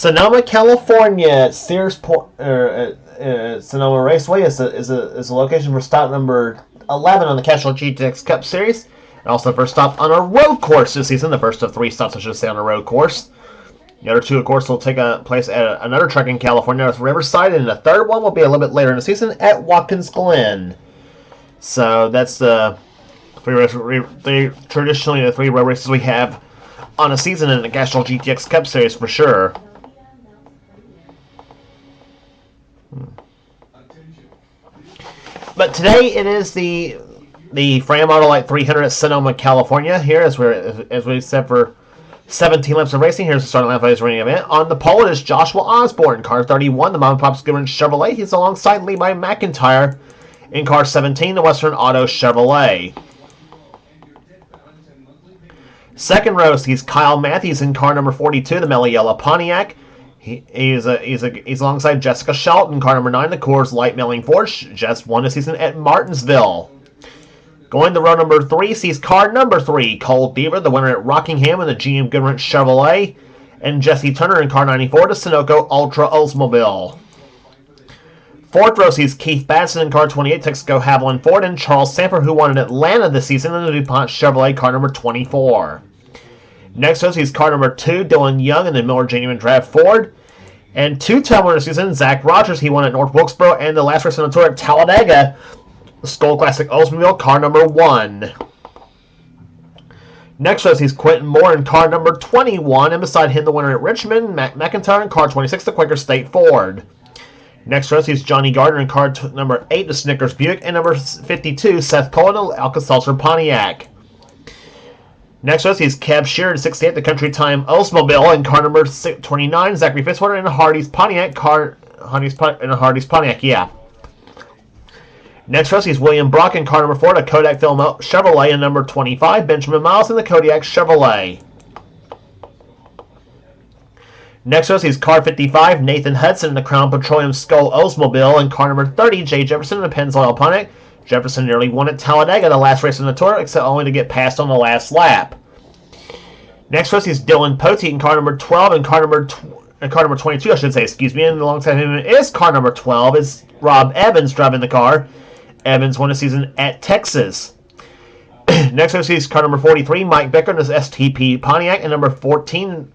Sonoma, California, Sonoma Raceway is a location for stop number 11 on the Castrol GTX Cup Series, and also the first stop on a road course this season. The first of 3 stops, I should say, on a road course. The other 2, of course, will take place at another track in California, with Riverside, and the third one will be a little bit later in the season at Watkins Glen. So that's traditionally the 3 road races we have on a season in the Castrol GTX Cup Series for sure. But today it is the Fram Autolite 300 at Sonoma, California. Here, as we said, for 17 laps of racing. Here's the starting lap of this running event. On the pole, it is Joshua Osborne, car 31, the Mom and Pop's Goodwin Chevrolet. He's alongside Levi McIntyre in car 17, the Western Auto Chevrolet. Second row sees Kyle Matthews in car number 42, the Mellow Yellow Pontiac. He's alongside Jessica Shelton, car number 9, the Coors Light Milling Ford. Jess won the season at Martinsville. Going to row number 3 sees car number 3, Cole Beaver, the winner at Rockingham in the GM Goodwrench Chevrolet, and Jesse Turner in car 94, the Sunoco Ultra Oldsmobile. Fourth row sees Keith Batson in car 28, Texaco Haviland Ford, and Charles Samper, who won in Atlanta this season in the DuPont Chevrolet car number 24. Next row sees car number 2, Dylan Young in the Miller Genuine Draft Ford, and 2-time winner this season, Zach Rogers. He won at North Wilkesboro and the last race on the tour at Talladega, Skull Classic Oldsmobile, car number 1. Next row sees Quentin Moore in car number 21, and beside him the winner at Richmond, McIntyre in car 26, the Quaker State Ford. Next row sees Johnny Gardner in car number 8, the Snickers Buick, and number 52, Seth Cohen, the Alka-Seltzer Pontiac. Next row sees Kev Shearer in 68, the Country Time Oldsmobile, in car number 29, Zachary Fitzwater in a Hardee's Pontiac, yeah. Next row sees William Brock in car number 4, the Kodak Film Chevrolet, and number 25, Benjamin Miles in the Kodiak Chevrolet. Next row sees car 55, Nathan Hudson in the Crown Petroleum Skull Oldsmobile, and car number 30, Jay Jefferson in the Pennzoil Pontiac. Jefferson nearly won at Talladega, the last race in the tour, except only to get passed on the last lap. Next row sees Dylan Poteet in car number 12, and car number 22, I should say, excuse me, and alongside him is car number 12, is Rob Evans driving the car. Evans won a season at Texas. Next row sees car number 43, Mike Becker in his STP Pontiac, and number 14,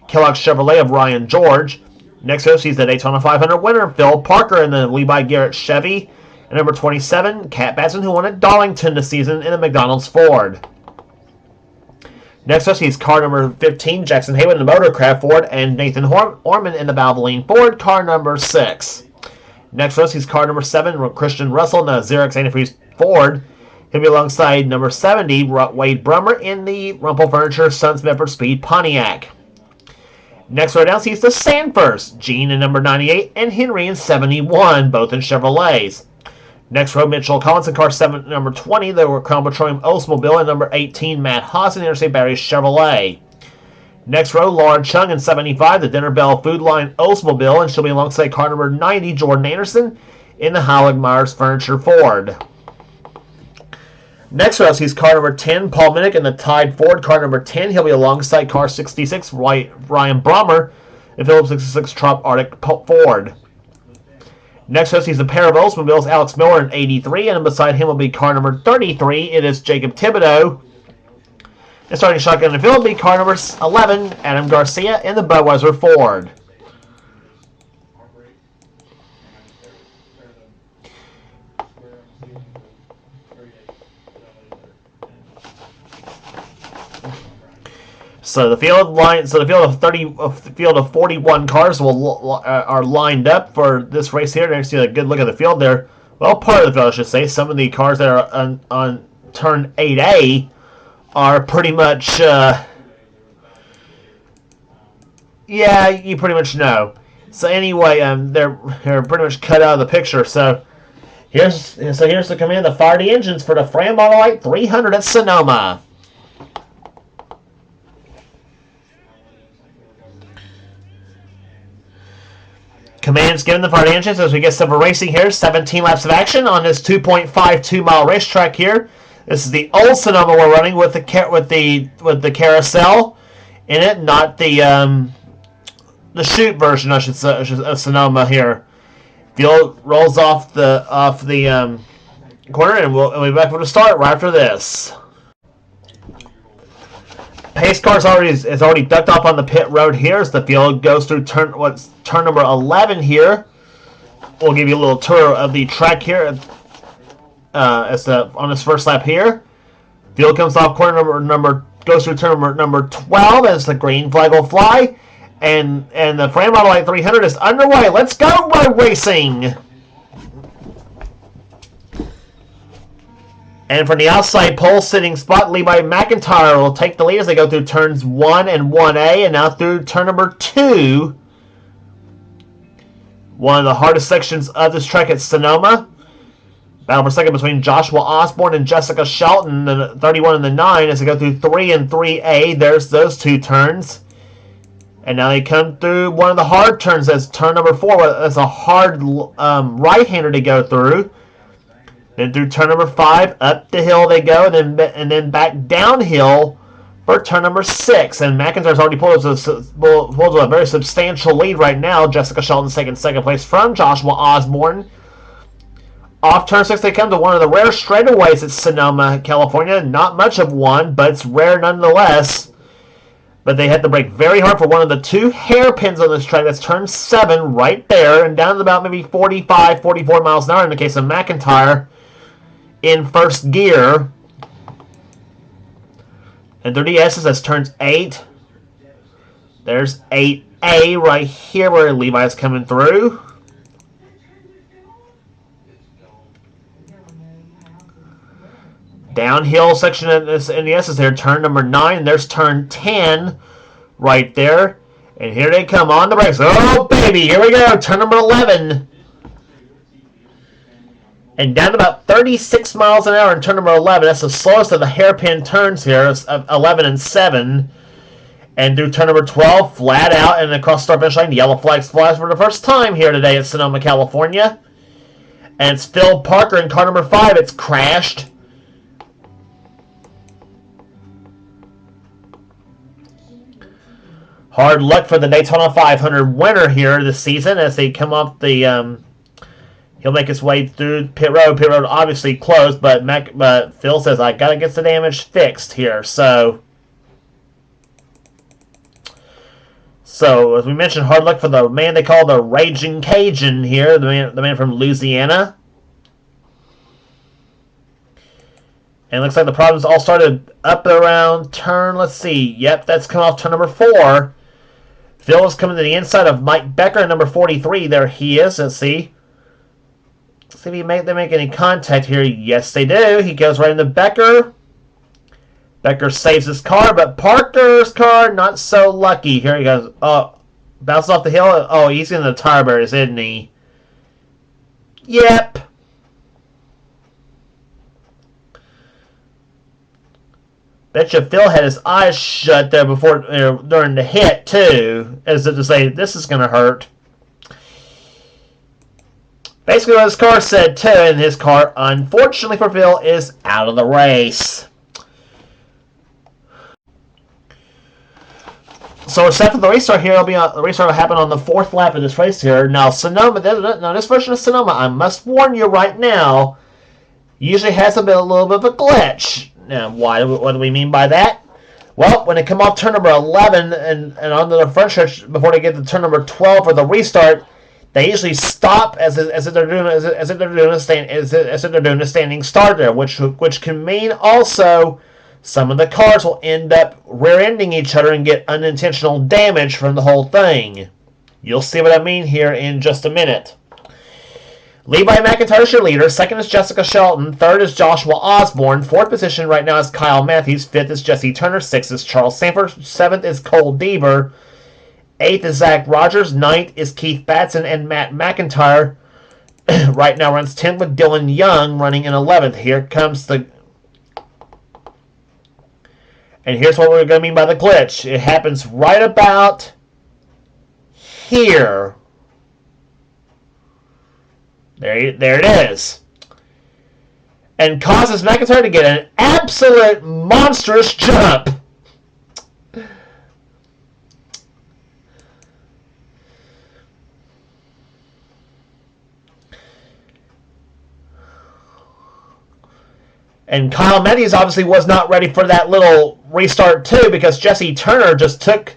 Kellogg Chevrolet of Ryan George. Next row sees the Daytona 500 winner, Phil Parker in the Levi Garrett Chevy, and number 27, Cat Batson, who won at Darlington this season in the McDonald's Ford. Next up sees car number 15, Jackson Haywood in the Motorcraft Ford, and Nathan Orman in the Valvoline Ford, car number 6. Next up sees car number 7, Christian Russell in the Xerox Antifreeze Ford. He'll be alongside number 70, Wade Brummer in the Rumpel Furniture Sons Medford Speed Pontiac. Next row down sees the Sanfors, Gene in number 98, and Henry in 71, both in Chevrolets. Next row, Mitchell Collins in car 7, number 20, the Crown Petroleum Oldsmobile, and number 18, Matt Haas in Interstate Battery Chevrolet. Next row, Laura Chung in 75, the Dinner Bell Food Line Oldsmobile, and she'll be alongside car number 90, Jordan Anderson, in the Howard Myers Furniture Ford. Next row sees car number 10, Paul Minnick in the Tide Ford, car number 10. He'll be alongside car 66, Ryan Brommer, in Phillips 66 Trop Arctic Ford. Next up sees a pair of Oldsmobiles, Alex Miller in 83, and beside him will be car number 33. It is Jacob Thibodeau. And starting shotgun in the field will be car number 11, Adam Garcia in the Budweiser Ford. So the field of 41 cars are lined up for this race here. There's a good look at the field there. Well, part of the field, I should say. Some of the cars that are on turn 8A are pretty much, yeah, you pretty much know. So anyway, they're pretty much cut out of the picture. So here's the command to fire the engines for the Fram Autolite 300 at Sonoma. Commands given the fire engines as we get some racing here. 17 laps of action on this 2.52-mile racetrack here. This is the old Sonoma we're running with the carousel in it, not the shoot version, I should say, of Sonoma here. Field rolls off the corner, and we'll be back for the start right after this. Pace car is already ducked off on the pit road here as the field goes through turn number 11 here. We'll give you a little tour of the track here on this first lap here. Field comes off corner goes through turn number 12 as the green flag will fly, and the Fram Autolite 300 is underway. Let's go, road racing! And from the outside pole sitting spot, Levi McIntyre will take the lead as they go through turns 1 and 1A, and now through turn number 2. One of the hardest sections of this track at Sonoma. Battle for second between Joshua Osborne and Jessica Shelton, the 31 and the 9, as they go through 3 and 3A. There's those two turns. And now they come through one of the hard turns as turn number 4. That's a hard right-hander to go through. Then through turn number 5, up the hill they go, and then back downhill for turn number 6. And McIntyre's already pulled a very substantial lead right now. Jessica Shelton's taking second place from Joshua Osborne. Off turn 6, they come to one of the rare straightaways at Sonoma, California. Not much of one, but it's rare nonetheless. But they had to brake very hard for one of the 2 hairpins on this track. That's turn 7 right there, and down to about maybe 45, 44 miles an hour in the case of McIntyre in first gear. And 30S, that's turns 8. There's 8A right here where Levi's coming through. Downhill section in this NES is there, turn number 9. There's turn 10 right there. And here they come on the brakes. Oh, baby, here we go, turn number 11. And down to about 36 miles an hour in turn number 11. That's the slowest of the hairpin turns here, of 11 and 7. And through turn number 12, flat out, and across the start finish line, yellow flags flies for the first time here today at Sonoma, California. And it's Phil Parker in car number 5. It's crashed. Hard luck for the Daytona 500 winner here this season as they come off the... he'll make his way through pit road. Pit road obviously closed, but Phil says, I got to get the damage fixed here. So, as we mentioned, hard luck for the man they call the Raging Cajun here, the man from Louisiana. And it looks like the problems all started up around turn, let's see, yep, that's come off turn number 4. Phil is coming to the inside of Mike Becker, number 43. There he is. Let's see. Let's see if they make any contact here. Yes, they do. He goes right into Becker. Becker saves his car, but Parker's car not so lucky. Here he goes. Oh, bounces off the hill. Oh, he's in the tire barriers, isn't he? Yep. Betcha Phil had his eyes shut there during the hit, too, as if to say, this is going to hurt. Basically what his car said, too, and his car, unfortunately for Phil, is out of the race. So we're set for the restart here. The restart will happen on the 4th lap of this race here. Now, Sonoma, this version of Sonoma, I must warn you right now, usually has a little bit of a glitch. Now, what do we mean by that? Well, when they come off turn number 11 and onto the front stretch before they get to turn number 12 for the restart, they usually stop as if they're doing a standing start there, which can mean also some of the cars will end up rear-ending each other and get unintentional damage from the whole thing. You'll see what I mean here in just a minute. Levi McIntyre is your leader. 2nd is Jessica Shelton. 3rd is Joshua Osborne. 4th position right now is Kyle Matthews. 5th is Jesse Turner. 6th is Charles Sanford. 7th is Cole Deaver. 8th is Zach Rogers. 9th is Keith Batson. And Matt McIntyre right now runs 10th with Dylan Young running in 11th. Here comes the... And here's what we're going to mean by the glitch. It happens right about here. There it is. And causes McIntyre to get an absolute monstrous jump. And Kyle Matthews obviously was not ready for that little restart too, because Jesse Turner just took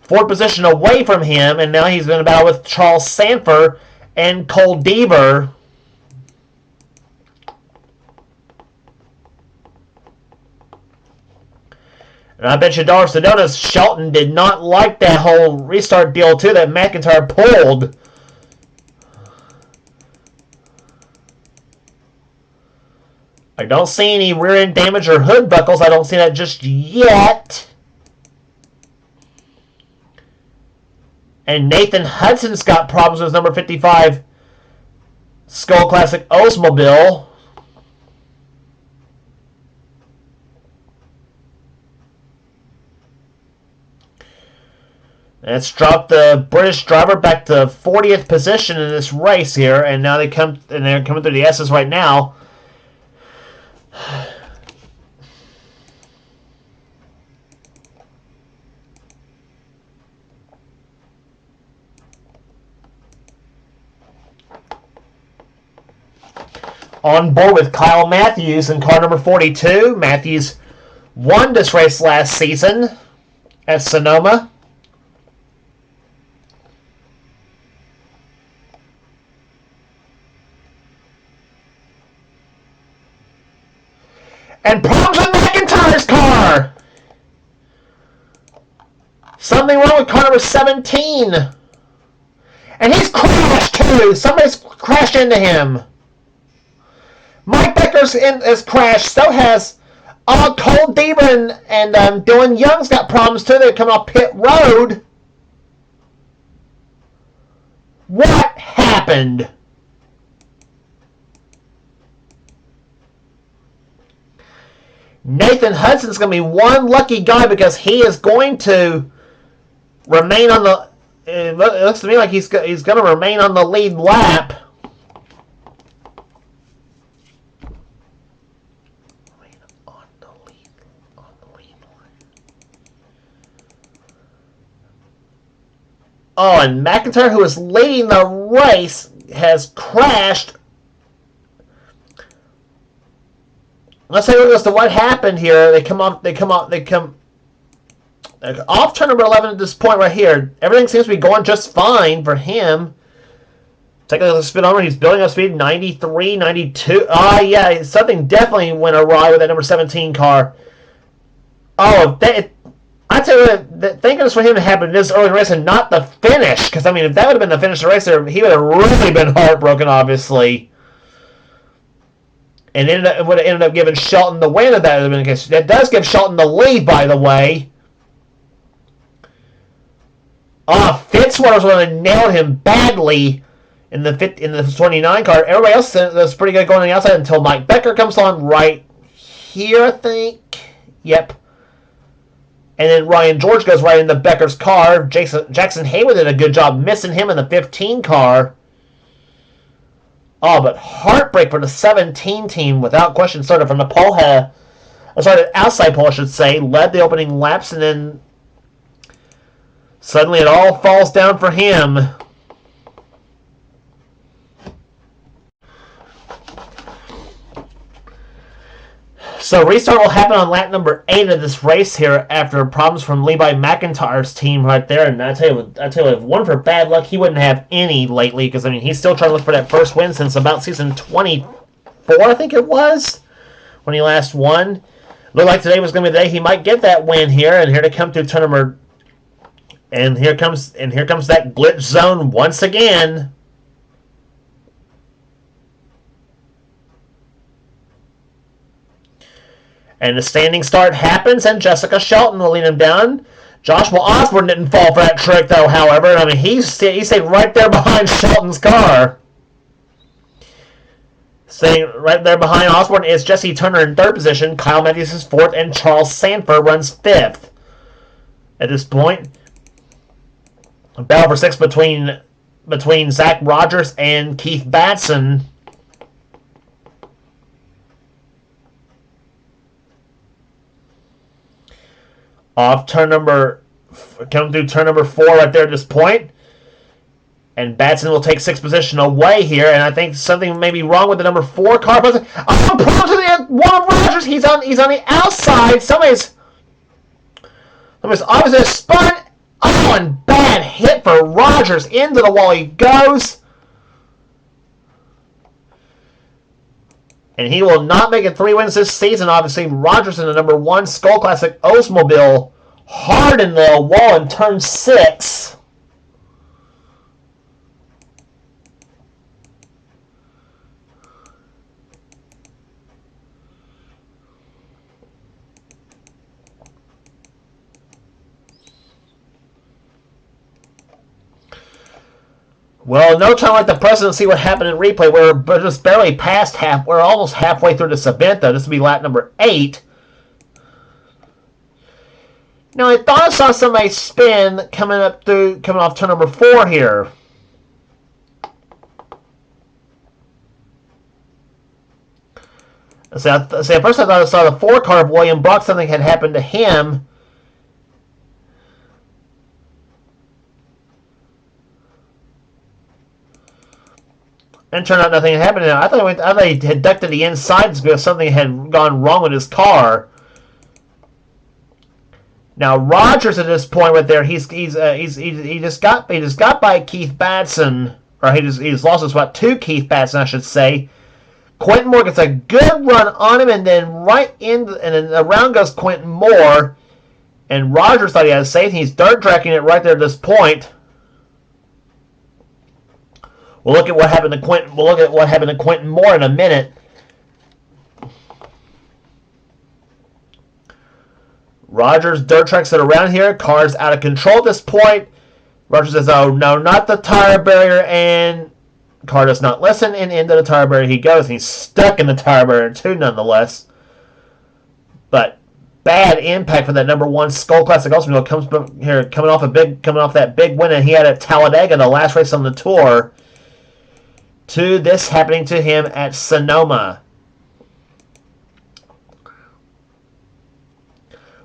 fourth position away from him, and now he's in a battle with Charles Sanford and Cole Deaver. And I bet you dollars to donuts, Shelton did not like that whole restart deal too that McIntyre pulled. I don't see any rear end damage or hood buckles. I don't see that just yet. And Nathan Hudson's got problems with number 55 Skull Classic Oldsmobile. And it's dropped the British driver back to 40th position in this race here, and now they're coming through the S's right now. On board with Kyle Matthews in car number 42. Matthews won this race last season at Sonoma. And problems with McIntyre's car! Something wrong with car number 17. And he's crashed too! Somebody's crashed into him. Mike Becker's has crashed. So has Cole Deaver and Dylan Young's got problems too. They're coming off pit road. What happened? Nathan Hudson's going to be one lucky guy because he is going to remain on the... It looks to me like he's going to remain on the lead lap. Oh, and McIntyre, who is leading the race, has crashed. Let's take a look as to what happened here. They come off turn number 11 at this point right here. Everything seems to be going just fine for him. Take a look at the speedometer. He's building up speed 93, 92. Oh, yeah, something definitely went awry with that number 17 car. Oh, I tell you what, thank goodness for him to happen this early in the race and not the finish. Because, I mean, if that would have been the finish of the race, he would have really been heartbroken, obviously. And it would have ended up giving Shelton the win if that would have been the case. That does give Shelton the lead, by the way. Fitzwater's would have nailed him badly in the 29 car. Everybody else was pretty good going on the outside until Mike Becker comes on right here, I think. Yep. And then Ryan George goes right into Becker's car. Jackson Haywood did a good job missing him in the 15 car. Oh, but heartbreak for the 17 team, without question. Started from the pole, outside pole, I should say, led the opening laps, and then suddenly it all falls down for him. So restart will happen on lap number 8 of this race here after problems from Levi McIntyre's team right there. And I tell you what, if one for bad luck, he wouldn't have any lately because, I mean, he's still trying to look for that first win since about season 24, I think it was, when he last won. Looked like today was going to be the day he might get that win here. And here to come through turn number... And here comes that glitch zone once again. And the standing start happens, and Jessica Shelton will lead him down. Joshua Osborne didn't fall for that trick, though, however. I mean, he stayed right there behind Shelton's car. Staying right there behind Osborne is Jesse Turner in 3rd position. Kyle Matthews is 4th, and Charles Sanford runs 5th. At this point, a battle for 6th between Zach Rogers and Keith Batson. Coming through turn number 4 right there at this point. And Batson will take 6th position away here, and I think something may be wrong with the number 4 car. Oh, problem to the one of Rogers. He's on the outside. Somebody's obviously spun. Oh, and bad hit for Rogers. Into the wall he goes. And he will not make it 3 wins this season. Obviously, Rogers in the number 1 Skull Classic Oldsmobile hard in the wall in turn 6. Well, no time like the present to see what happened in replay. We're just barely past half. We're almost halfway through this event, though. This will be lap number 8. Now, I thought I saw somebody spin coming off turn number 4 here. At first I thought I saw the 4 car of William Brock. Something had happened to him. And turned out nothing had happened. I thought he had ducked to the inside because something had gone wrong with his car. Now Rogers at this point right there, he just got by Keith Batson, or he just lost his spot to Keith Batson, I should say. Quentin Moore gets a good run on him, and then and then around goes Quentin Moore, and Rogers thought he had a safety. He's dirt tracking it right there at this point. We'll look at what happened to Quentin Moore in a minute. Rogers dirt tracks it around here. Car's out of control at this point. Rogers says, "Oh no, not the tire barrier," and car does not listen. And into the tire barrier he goes. And he's stuck in the tire barrier too, nonetheless. But bad impact for that number 1 Skull Classic Oldsmobile coming off that big win, and he had at Talladega, the last race on the tour. To this happening to him at Sonoma.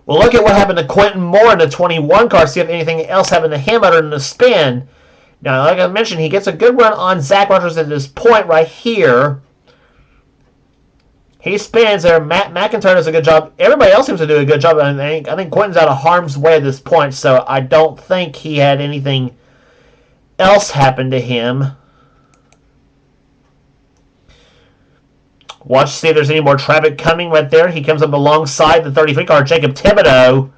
We'll look at what happened to Quentin Moore in the 21 car, see if anything else happened to him other than the spin. Now, like I mentioned, he gets a good run on Zach Rogers at this point right here. He spins there. Matt McIntyre does a good job. Everybody else seems to do a good job. I think Quentin's out of harm's way at this point, so I don't think he had anything else happen to him. Watch to see if there's any more traffic coming right there. He comes up alongside the 33 car, Jacob Thibodeau,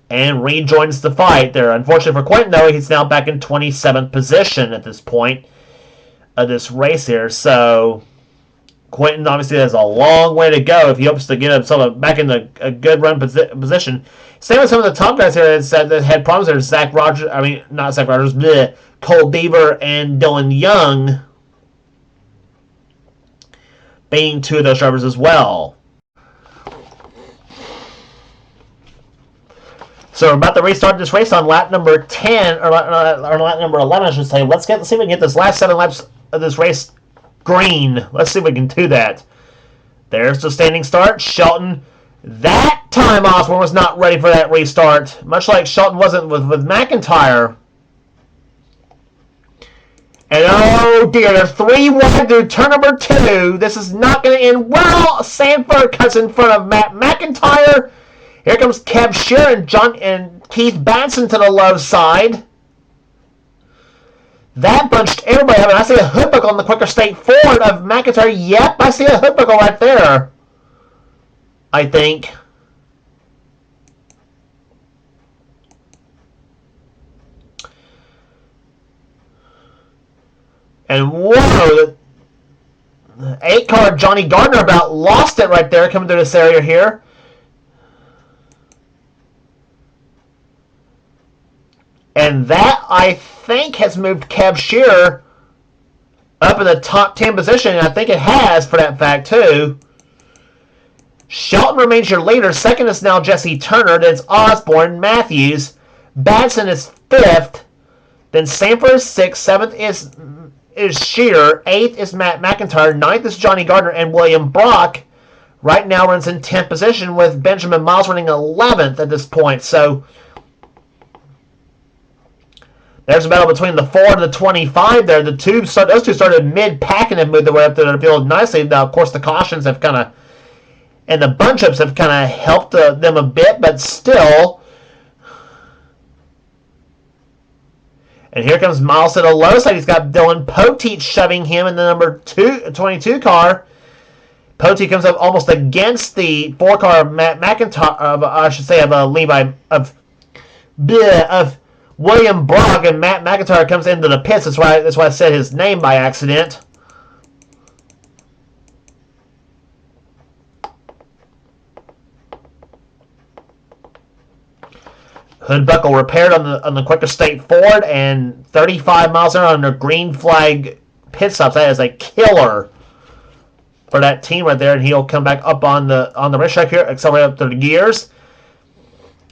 and rejoins the fight there. Unfortunately for Quentin, though, he's now back in 27th position at this point of this race here. So Quentin obviously has a long way to go if he hopes to get himself back in a good run position. Same with some of the top guys here that had problems there. Cole Beaver and Dylan Young being 2 of those drivers as well. So we're about to restart this race on lap number 10, or lap number 11, I should say. Let's see if we can get this last 7 laps of this race green. Let's see if we can do that. There's the standing start. Shelton, that time Osborne was not ready for that restart, much like Shelton wasn't with McIntyre. And oh dear, there's 3 wide through turn number 2. This is not going to end well. Sanford cuts in front of Matt McIntyre. Here comes Kev Sheeran and Keith Batson to the low side. That bunched everybody up, and I see a hood buckle on the quicker straight forward of McIntyre. Yep, I see a hood buckle right there, I think. And whoa, the 8 car Johnny Gardner about lost it right there coming through this area here. And that, I think, has moved Kev Shearer up in the top 10 position. And I think it has, for that fact, too. Shelton remains your leader. Second is now Jesse Turner. Then it's Osborne, Matthews. Batson is 5th. Then Sanford is 6th. 7th is Shearer. 8th is Matt McIntyre. 9th is Johnny Gardner. And William Brock right now runs in 10th position, with Benjamin Miles running 11th at this point. So There's a battle between the 4 and the 25 there. Those two started mid-pack and have moved their way up to the field nicely. Now, of course, the cautions have kind of, and the bunch-ups have kind of helped them a bit, but still. And here comes Miles to the low side. He's got Dylan Poteet shoving him in the number 22 car. Poteet comes up almost against the 4 car of Matt McIntyre, of William Brock, and Matt McIntyre comes into the pits. That's why I said his name by accident. Hood buckle repaired on the Quick Estate Ford, and 35 miles an hour on their green flag pit stops. That is a killer for that team right there, and he'll come back up on the racetrack here, accelerate up to the gears.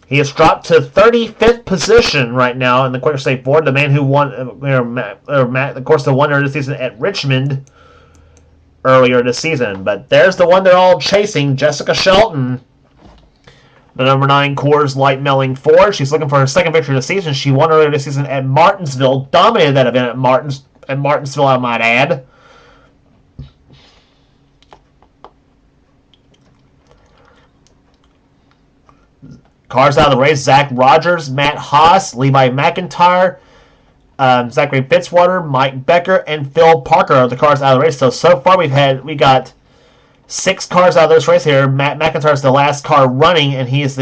He has dropped to 35th position right now in the Quick Estate Ford. The man who won, of course, the winner this season at Richmond earlier this season. But there's the one they're all chasing, Jessica Shelton. The number 9 Coors Light Milling Ford. She's looking for her second victory of the season. She won earlier this season at Martinsville. Dominated that event at Martinsville, I might add. Cars out of the race: Zach Rogers, Matt Haas, Levi McIntyre, Zachary Fitzwater, Mike Becker, and Phil Parker are the cars out of the race. So far we got 6 cars out of this race here. Matt McIntyre's the last car running, and he's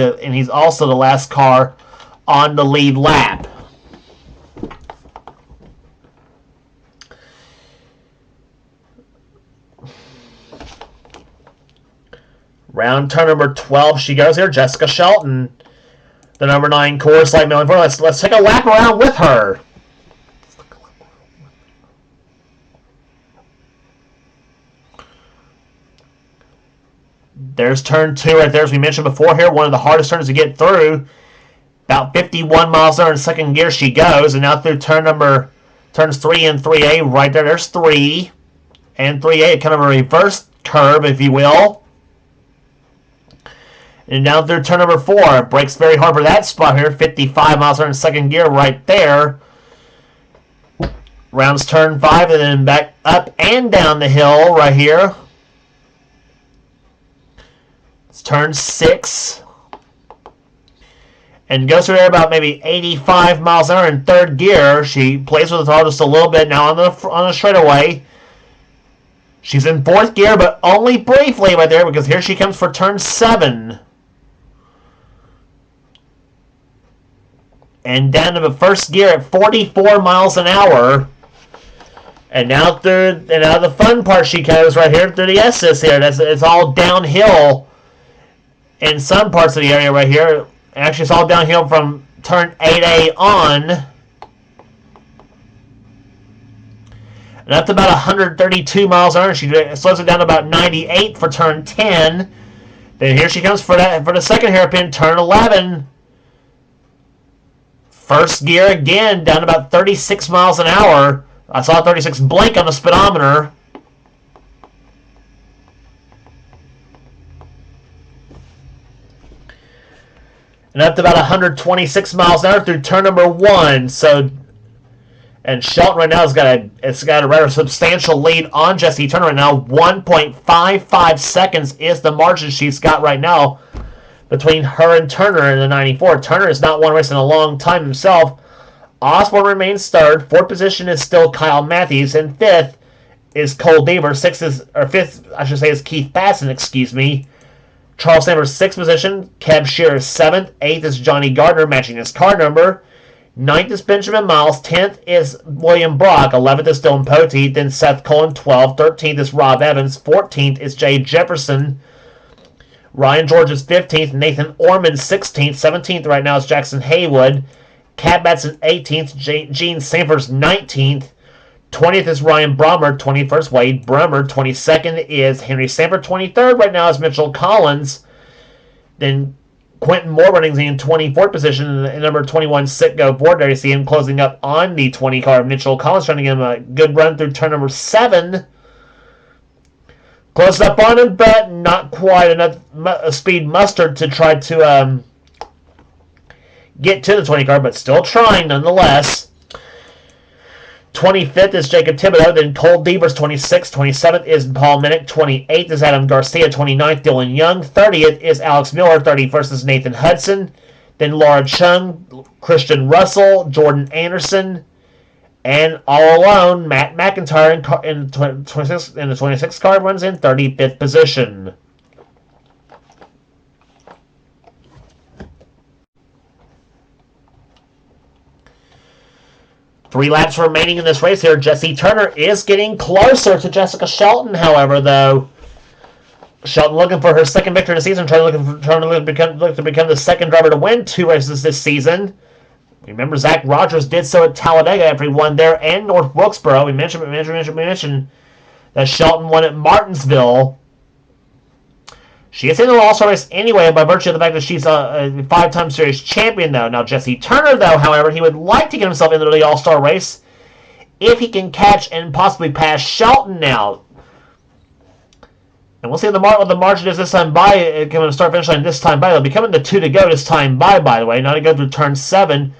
also the last car on the lead lap. Round turn number 12, she goes here, Jessica Shelton, the number 9 Coors Light Milling Ford. Let's take a lap around with her. There's turn 2 right there, as we mentioned before here. One of the hardest turns to get through. About 51 miles an hour in second gear she goes. And now through turns 3 and 3A right there. There's 3 and 3A, kind of a reverse curve, if you will. And now through turn number 4. Brakes very hard for that spot here. 55 miles an hour in second gear right there. Rounds turn 5 and then back up and down the hill right here. It's turn 6. And goes through there about maybe 85 miles an hour in third gear. She plays with the throttle just a little bit now on the straightaway. She's in fourth gear, but only briefly right there, because here she comes for turn 7. And down to the first gear at 44 miles an hour. And now the fun part she goes right here through the SS here. It's all downhill in some parts of the area right here. Actually, it's all downhill from turn 8A on. And up to about 132 miles an hour. She slows it down to about 98 for turn 10. Then here she comes for the second hairpin, turn 11. First gear again, down to about 36 miles an hour. I saw 36 blink on the speedometer. And up to about 126 miles an hour through turn number 1. And Shelton right now has got a rather substantial lead on Jessie Turner right now. 1.55 seconds is the margin she's got right now between her and Turner in the 94. Turner has not won a race in a long time himself. Osborne remains third. Fourth position is still Kyle Matthews, and fifth is Cole Deaver. Fifth, I should say, is Keith Basson. Excuse me. Charles Sanders, sixth position. Kev Shearer is seventh. Eighth is Johnny Gardner, matching his car number. Ninth is Benjamin Miles. 10th is William Brock. 11th is Dylan Poteet. Then Seth Cullen, 12th. 13th is Rob Evans. 14th is Jay Jefferson. Ryan George is 15th. Nathan Orman, 16th. 17th right now is Jackson Haywood. Cat Batson, 18th. Gene Sanford's 19th. 20th is Ryan Brommer. 21st, Wade Brummer. 22nd is Henry Sanford. 23rd right now is Mitchell Collins. Then Quentin Moore running in 24th position in number 21 Sitgo Ford. There you see him closing up on the 20 car. Mitchell Collins trying to give him a good run through turn number 7. Closed up on him, but not quite enough speed mustered to try to get to the 20 car, but still trying nonetheless. 25th is Jacob Thibodeau, then Cole Devers, 26th. 27th is Paul Minnick. 28th is Adam Garcia. 29th, Dylan Young. 30th is Alex Miller. 31st is Nathan Hudson. Then Laura Chung, Christian Russell, Jordan Anderson, and all alone, Matt McIntyre in the 26th card runs in 35th position. Three laps remaining in this race here. Jessie Turner is getting closer to Jessica Shelton, however, though. Shelton looking for her second victory in the season, trying to become the second driver to win 2 races this season. Remember, Zach Rogers did so at Talladega after he won there and North Wilkesboro. We mentioned that Shelton won at Martinsville. She is in the All-Star race anyway by virtue of the fact that she's a 5-time series champion, though. Now, Jessie Turner, though, however, he would like to get himself into the All-Star race if he can catch and possibly pass Shelton now. And we'll see what the margin is this time by. Coming to start-finish line this time by. They'll be coming to 2 to go this time by the way. Now to go through turn 7.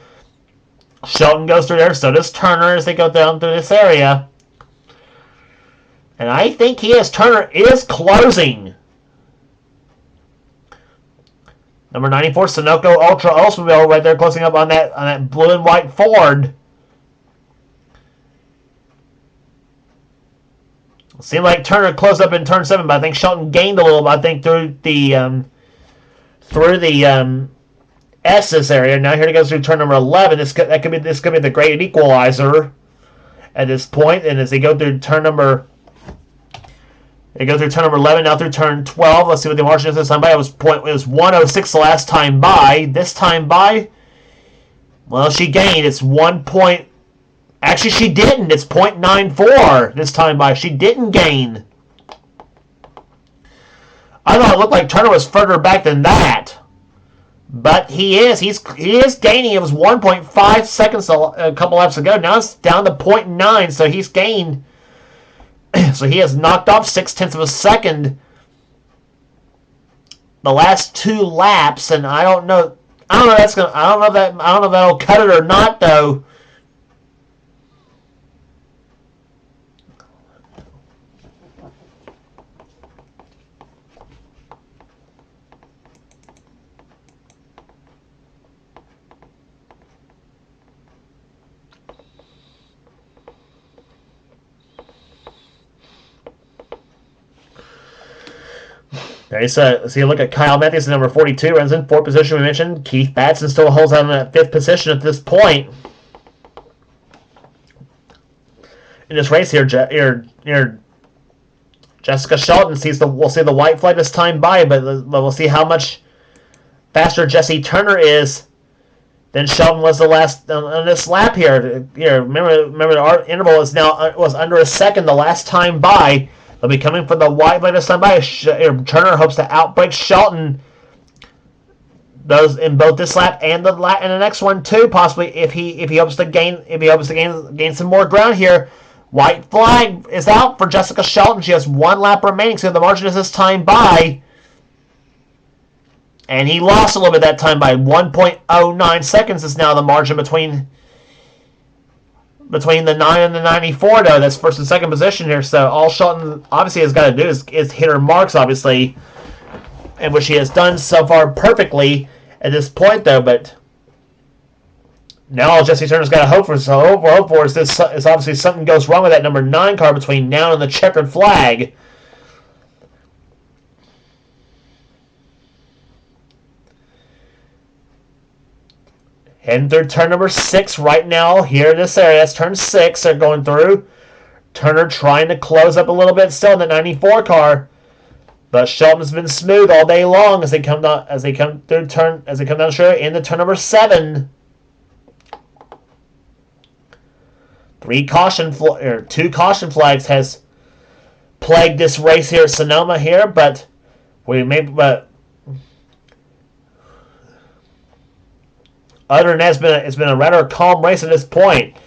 Shelton goes through there, so does Turner as they go down through this area. And I think Turner is closing. Number 94, Sunoco Ultra Oldsmobile right there closing up on that blue and white Ford. It seemed like Turner closed up in turn 7, but I think Shelton gained a little bit, I think, through the S's area. Now here he goes through turn number 11. This could be the great equalizer at this point. And as they go through turn number 11, now through turn 12. Let's see what the margin is this time by. It was 106 the last time by. This time by, well, she gained. It's 1 point. Actually, she didn't. It's 0.94 this time by. She didn't gain. I thought it looked like Turner was further back than that. But he is. He is gaining. It was 1.5 seconds a couple laps ago. Now it's down to 0.9, so he's gained. So he has knocked off 0.6 of a second the last 2 laps, and I don't know if that'll cut it or not, though. Okay, so you look at Kyle Matthews, number 42, runs in 4th position. We mentioned Keith Batson still holds on in that 5th position at this point. In this race here, Jessica Shelton we'll see the white flag this time by, but we'll see how much faster Jessie Turner is than Shelton was the last on this lap here. Remember our interval was under a second the last time by. They'll be coming for the white flag this time by. Turner hopes to outbreak Shelton those in both this lap and the next one too, possibly if he hopes to gain some more ground here. White flag is out for Jessica Shelton. She has 1 lap remaining, so the margin is this time by. And he lost a little bit that time by 1.09 seconds is now the margin between the 9 and the 94, though. That's first and second position here. So all Shelton obviously has got to do is hit her marks, obviously, and which she has done so far perfectly at this point, though. But now all Jessie Turner's got to hope for is obviously something goes wrong with that number 9 car between now and the checkered flag. Heading through turn number 6 right now here in this area. That's turn 6 they're going through. Turner trying to close up a little bit still in the 94 car. But Shelton's been smooth all day long as they come down the straight into turn number 7. 2 caution flags has plagued this race here at Sonoma here, but other than that, it's been a rather calm race at this point.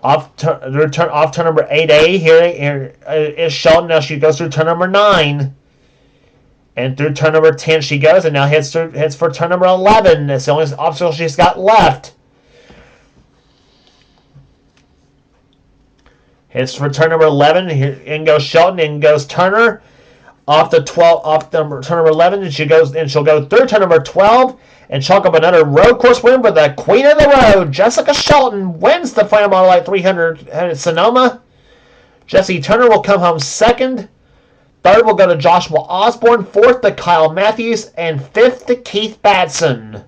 Off turn number 8A here is Shelton. Now she goes through turn number 9. And through turn number 10 she goes, and now heads for turn number 11. That's the only obstacle she's got left. Hits for turn number 11. In goes Shelton. In goes Turner. Off the 12. Off the turn number 11, and she'll go through turn number 12 and chalk up another road course win for the Queen of the Road. Jessica Shelton wins the Fram Autolite 300 at Sonoma. Jesse Turner will come home second. Third will go to Joshua Osborne. Fourth to Kyle Matthews, and fifth to Keith Batson.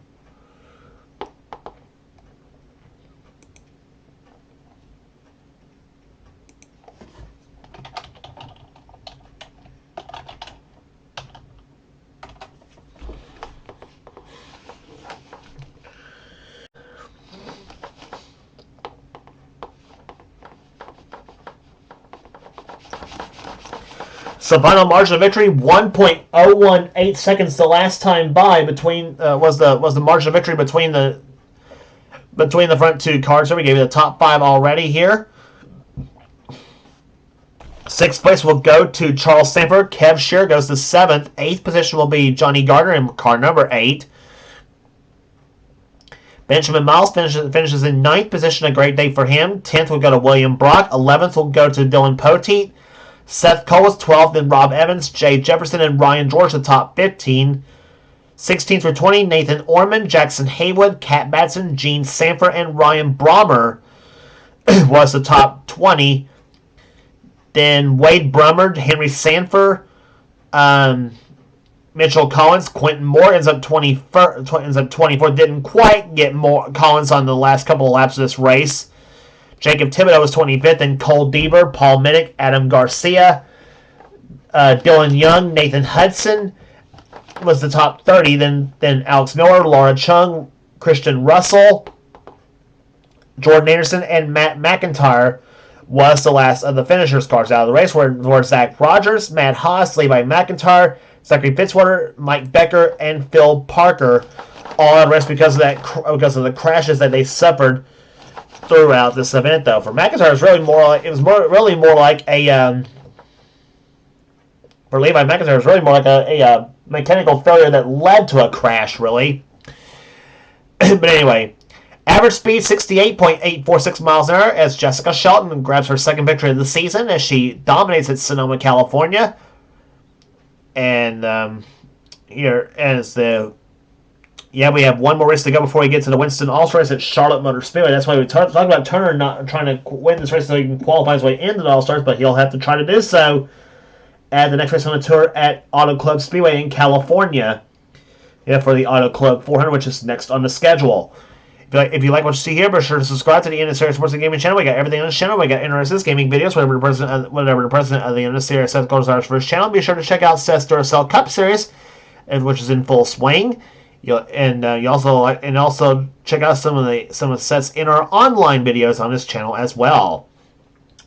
So final margin of victory, 1.018 seconds the last time by between was the margin of victory between the front two cars. So we gave you the top 5 already here. 6th place will go to Charles Sanford. Kev Shear goes to 7th. 8th position will be Johnny Gardner in car number 8. Benjamin Miles finishes in 9th position, a great day for him. 10th will go to William Brock. 11th will go to Dylan Poteet. Seth Cole was 12th, then Rob Evans, Jay Jefferson, and Ryan George, the top 15. 16th through 20, Nathan Orman, Jackson Haywood, Kat Batson, Gene Sanford, and Ryan Brommer was the top 20. Then Wade Brummard, Henry Sanford, Mitchell Collins, Quentin Moore ends up 24th. Didn't quite get Collins on the last couple of laps of this race. Jacob Thibodeau was 25th, and Cole Deaver, Paul Minnick, Adam Garcia, Dylan Young, Nathan Hudson was the top 30. Then Alex Miller, Laura Chung, Christian Russell, Jordan Anderson, and Matt McIntyre was the last of the finishers' cars out of the race. Were Zach Rogers, Matt Haas, Levi McIntyre, Zachary Fitzwater, Mike Becker, and Phil Parker all out of the race because of the crashes that they suffered throughout this event. Though for McIntyre, really more like a for Levi McIntyre, it was really more like a mechanical failure that led to a crash, really. But anyway, average speed 68.846 miles an hour as Jessica Shelton grabs her second victory of the season as she dominates at Sonoma, California. And here as we have one more race to go before we get to the Winston All-Star race at Charlotte Motor Speedway. That's why we talk about Turner not trying to win this race so he can qualify his way into the All-Stars, but he'll have to try to do so at the next race on the tour at Auto Club Speedway in California. For the Auto Club 400, which is next on the schedule. If you like what you see here, be sure to subscribe to the NNSCRA Sports and Gaming channel. We got everything on this channel. We got NRS's gaming videos, whatever the president of the NNSCRA Seth goes ours for his channel. Be sure to check out Seth's Duracell Cup Series, which is in full swing. You also check out some of Seth's inner online videos on this channel as well.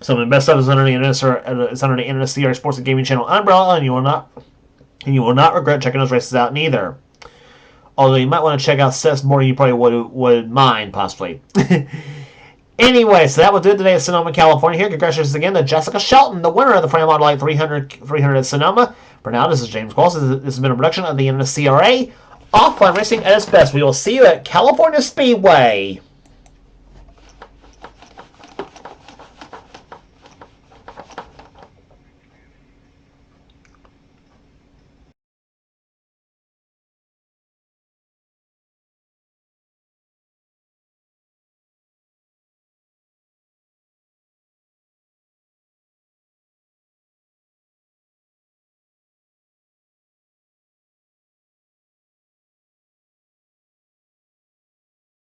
Some of the best stuff is under the NNSCRA Sports and Gaming channel umbrella, and you will not regret checking those races out neither. Although you might want to check out Seth's more than you probably would mind, possibly. Anyway, so that will do it today at Sonoma, California. Here, congratulations again to Jessica Shelton, the winner of the Fram Autolite 300 at Sonoma. For now, this is James Qualls. This has been a production of the NNSCRA. Offline racing at its best. We will see you at California Speedway.